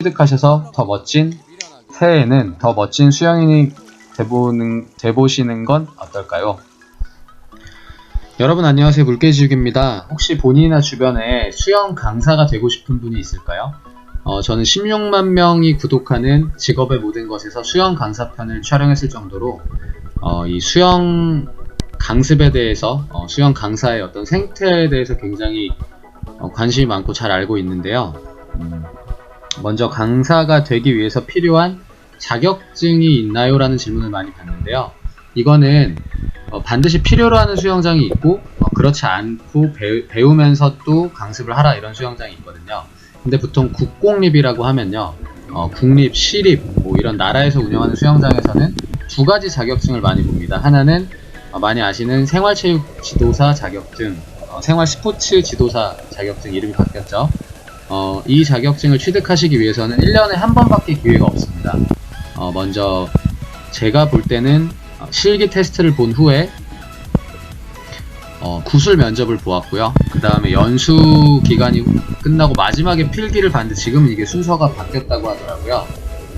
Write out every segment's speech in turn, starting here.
취득하셔서 더 멋진 새해에는 더 멋진 수영인이 돼보시는 건 어떨까요? 여러분 안녕하세요, 물개지육입니다. 혹시 본인이나 주변에 수영 강사가 되고 싶은 분이 있을까요? 저는 16만 명이 구독하는 직업의 모든 것에서 수영 강사 편을 촬영했을 정도로 이 수영 강습에 대해서 수영 강사의 어떤 생태에 대해서 굉장히 관심이 많고 잘 알고 있는데요. 먼저 강사가 되기 위해서 필요한 자격증이 있나요? 라는 질문을 많이 받는데요. 이거는 반드시 필요로 하는 수영장이 있고 그렇지 않고 배우면서 또 강습을 하라 이런 수영장이 있거든요. 근데 보통 국공립이라고 하면요, 국립, 시립 뭐 이런 나라에서 운영하는 수영장에서는 두 가지 자격증을 많이 봅니다. 하나는 많이 아시는 생활체육 지도사 자격증, 생활 스포츠 지도사 자격증, 이름이 바뀌었죠. 이 자격증을 취득하시기 위해서는 1년에 한 번밖에 기회가 없습니다. 먼저 제가 볼 때는 실기 테스트를 본 후에 구술 면접을 보았고요. 그 다음에 연수 기간이 끝나고 마지막에 필기를 봤는데 지금은 이게 순서가 바뀌었다고 하더라고요.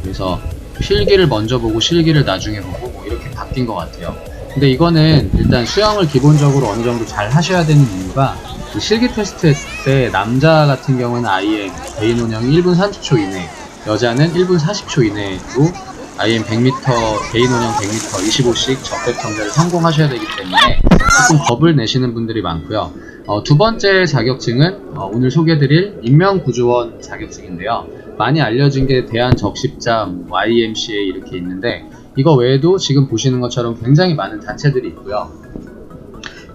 그래서 필기를 먼저 보고 실기를 나중에 보고 뭐 이렇게 바뀐 것 같아요. 근데 이거는 일단 수영을 기본적으로 어느 정도 잘 하셔야 되는 이유가, 실기 테스트 때 남자 같은 경우는 IM 개인 운영이 1분 30초 이내, 여자는 1분 40초 이내로 IM 100m, 개인 운영 100m 25씩 적백 정제를 성공하셔야 되기 때문에 조금 겁을 내시는 분들이 많고요. 두 번째 자격증은 오늘 소개해드릴 인명구조원 자격증인데요. 많이 알려진 게 대한적십자, YMCA 이렇게 있는데, 이거 외에도 지금 보시는 것처럼 굉장히 많은 단체들이 있고요.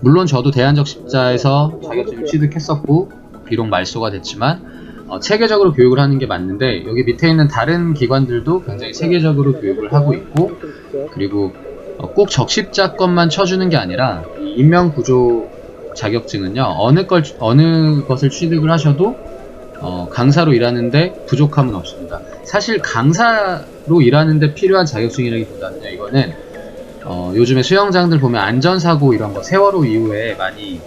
물론 저도 대한적십자에서 자격증을 취득했었고 비록 말소가 됐지만 체계적으로 교육을 하는 게 맞는데, 여기 밑에 있는 다른 기관들도 굉장히 체계적으로 교육을 하고 있고, 그리고 꼭 적십자 것만 쳐주는 게 아니라 인명구조 자격증은요, 어느 것을 취득을 하셔도 강사로 일하는데 부족함은 없습니다. 사실 강사로 일하는데 필요한 자격증이라기보다는요, 이거는 요즘에 수영장들 보면 안전사고 이런 거 세월호 이후에 많이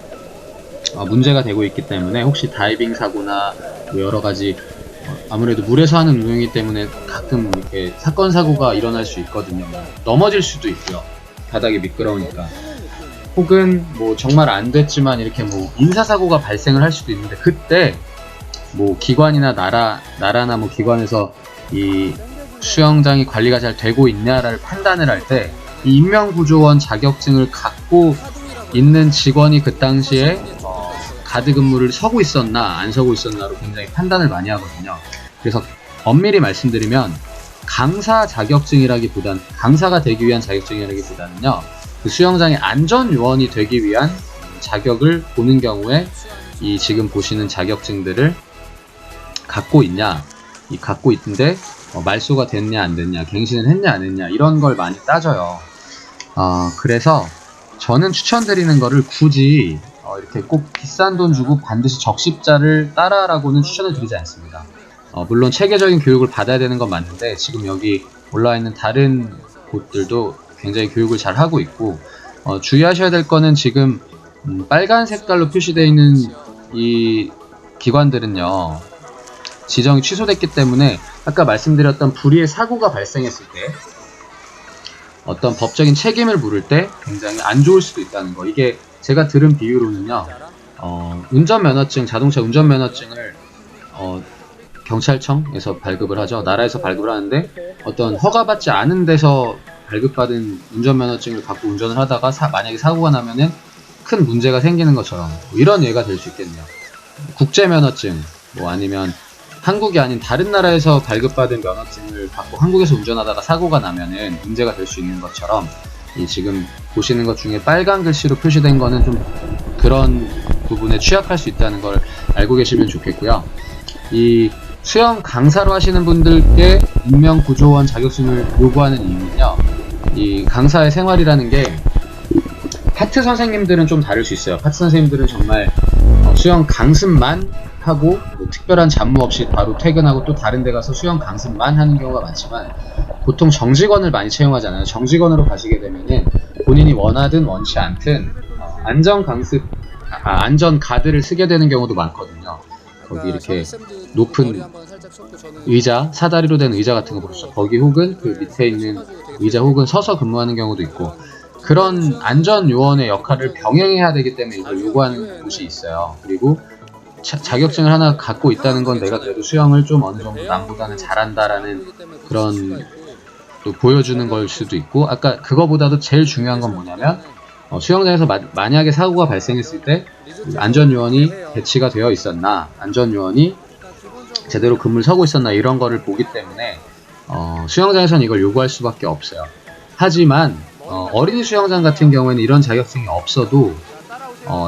문제가 되고 있기 때문에, 혹시 다이빙 사고나 뭐 여러 가지 아무래도 물에서 하는 운동이기 때문에 가끔 이렇게 사건 사고가 일어날 수 있거든요. 넘어질 수도 있고요, 바닥이 미끄러우니까. 혹은 뭐 정말 안 됐지만 이렇게 뭐 인사사고가 발생을 할 수도 있는데, 그때 뭐 기관이나 나라나 뭐 기관에서 이 수영장이 관리가 잘 되고 있냐를 판단을 할 때 이 인명구조원 자격증을 갖고 있는 직원이 그 당시에 가드 근무를 서고 있었나 안 서고 있었나로 굉장히 판단을 많이 하거든요. 그래서 엄밀히 말씀드리면 강사 자격증이라기보단, 강사가 되기 위한 자격증이라기보다는요, 그 수영장의 안전요원이 되기 위한 자격을 보는 경우에 이 지금 보시는 자격증들을 갖고 있냐, 갖고 있는데 말소가 됐냐 안 됐냐, 갱신을 했냐 안 했냐, 이런 걸 많이 따져요. 그래서 저는 추천드리는 거를 굳이 이렇게 꼭 비싼 돈 주고 반드시 적십자를 따라라고는 추천을 드리지 않습니다. 물론 체계적인 교육을 받아야 되는 건 맞는데, 지금 여기 올라와 있는 다른 곳들도 굉장히 교육을 잘 하고 있고, 주의하셔야 될 거는 지금 빨간 색깔로 표시되어 있는 이 기관들은요, 지정이 취소됐기 때문에 아까 말씀드렸던 불의의 사고가 발생했을 때 어떤 법적인 책임을 물을 때 굉장히 안 좋을 수도 있다는 거. 이게 제가 들은 비유로는요, 운전면허증, 자동차 운전면허증을 경찰청에서 발급을 하죠. 나라에서 발급을 하는데 어떤 허가받지 않은 데서 발급받은 운전면허증을 갖고 운전을 하다가 만약에 사고가 나면은 큰 문제가 생기는 것처럼 이런 예가 될 수 있겠네요. 국제면허증, 뭐 아니면 한국이 아닌 다른 나라에서 발급받은 면허증을 갖고 한국에서 운전하다가 사고가 나면은 문제가 될 수 있는 것처럼, 이 지금 보시는 것 중에 빨간 글씨로 표시된 거는 좀 그런 부분에 취약할 수 있다는 걸 알고 계시면 좋겠고요. 이 수영 강사로 하시는 분들께 인명구조원 자격증을 요구하는 이유는요, 이 강사의 생활이라는 게 파트 선생님들은 좀 다를 수 있어요. 파트 선생님들은 정말 수영 강습만 하고 뭐 특별한 잡무 없이 바로 퇴근하고 또 다른 데 가서 수영 강습만 하는 경우가 많지만, 보통 정직원을 많이 채용하잖아요. 정직원으로 가시게 되면은 본인이 원하든 원치 않든 안전 강습, 안전 가드를 쓰게 되는 경우도 많거든요. 거기 이렇게 높은 의자, 사다리로 된 의자 같은 거 보셨죠? 거기 혹은 그 밑에 있는 의자 혹은 서서 근무하는 경우도 있고, 그런 안전 요원의 역할을 병행해야 되기 때문에 이걸 요구하는 곳이 있어요. 그리고 자격증을 하나 갖고 있다는 건 내가 그래도 수영을 좀 어느 정도 남보다는 잘한다라는 그런 또 보여주는 걸 수도 있고, 아까 그거보다도 제일 중요한 건 뭐냐면 수영장에서 만약에 사고가 발생했을 때 안전요원이 배치가 되어 있었나, 안전요원이 제대로 근무를 서고 있었나, 이런 거를 보기 때문에 수영장에서는 이걸 요구할 수밖에 없어요. 하지만 어린이 수영장 같은 경우에는 이런 자격증이 없어도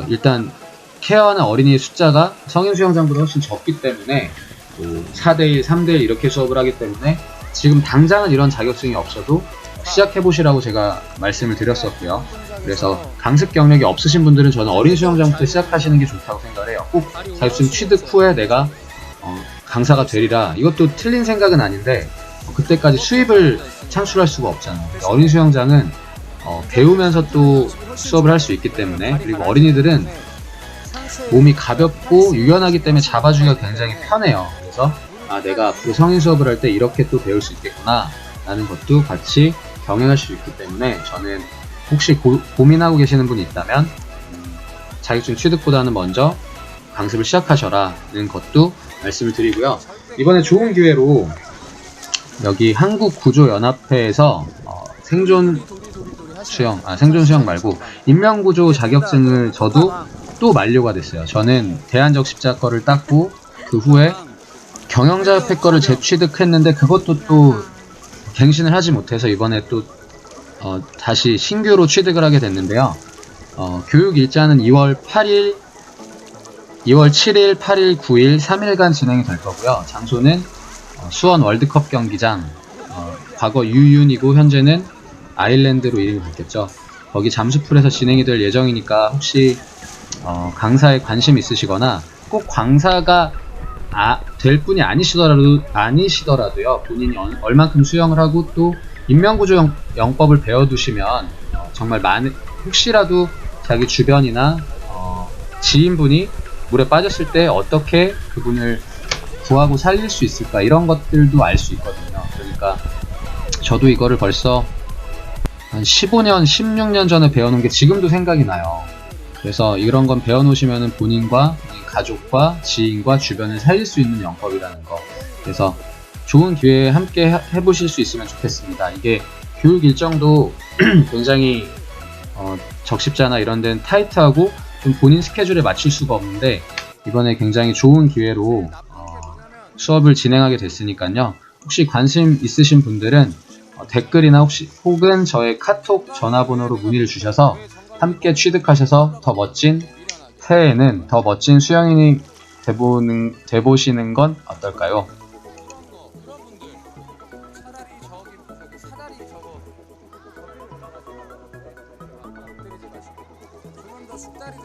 일단 케어하는 어린이의 숫자가 성인 수영장보다 훨씬 적기 때문에 4대1, 3대1 이렇게 수업을 하기 때문에 지금 당장은 이런 자격증이 없어도 시작해보시라고 제가 말씀을 드렸었고요. 그래서 강습 경력이 없으신 분들은 저는 어린 수영장부터 시작하시는 게 좋다고 생각을 해요. 꼭 자격증 취득 후에 내가 강사가 되리라, 이것도 틀린 생각은 아닌데 그때까지 수입을 창출할 수가 없잖아요. 어린 수영장은 배우면서 또 수업을 할 수 있기 때문에, 그리고 어린이들은 몸이 가볍고 유연하기 때문에 잡아주기가 굉장히 편해요. 그래서 내가 앞으로 성인 수업을 할 때 이렇게 또 배울 수 있겠구나 라는 것도 같이 병행할 수 있기 때문에, 저는 혹시 고민하고 계시는 분이 있다면 자격증 취득보다는 먼저 강습을 시작하셔라는 것도 말씀을 드리고요. 이번에 좋은 기회로 여기 한국구조연합회에서 생존 수영 말고 인명구조 자격증을 저도 또 만료가 됐어요. 저는 대한적 십자거를 땄고 그 후에 경영자협회 거를 재취득했는데 그것도 또 갱신을 하지 못해서 이번에 또 다시 신규로 취득을 하게 됐는데요. 교육 일자는 2월 7일, 8일, 9일 3일간 진행이 될 거고요. 장소는 수원 월드컵 경기장, 과거 유윤이고 현재는 아일랜드로 이름이 바뀌었죠. 거기 잠수풀에서 진행이 될 예정이니까 혹시 강사에 관심 있으시거나 꼭 강사가 될 분이 아니시더라도요, 본인이 얼만큼 수영을 하고 또 인명구조 영법을 배워두시면 정말 혹시라도 자기 주변이나 지인분이 물에 빠졌을 때 어떻게 그분을 구하고 살릴 수 있을까, 이런 것들도 알 수 있거든요. 그러니까 저도 이거를 벌써 한 15년, 16년 전에 배워놓은 게 지금도 생각이 나요. 그래서 이런 건 배워놓으시면 본인과 가족과 지인과 주변을 살릴 수 있는 영법이라는 거. 그래서 좋은 기회에 함께 해보실 수 있으면 좋겠습니다. 이게 교육 일정도 굉장히 적십자나 이런 데는 타이트하고 좀 본인 스케줄에 맞출 수가 없는데, 이번에 굉장히 좋은 기회로 수업을 진행하게 됐으니까요. 혹시 관심 있으신 분들은 댓글이나 혹은 저의 카톡 전화번호로 문의를 주셔서 함께 취득하셔서 새해에는 더 멋진 수영인이 돼보시는 건 어떨까요? 숙달이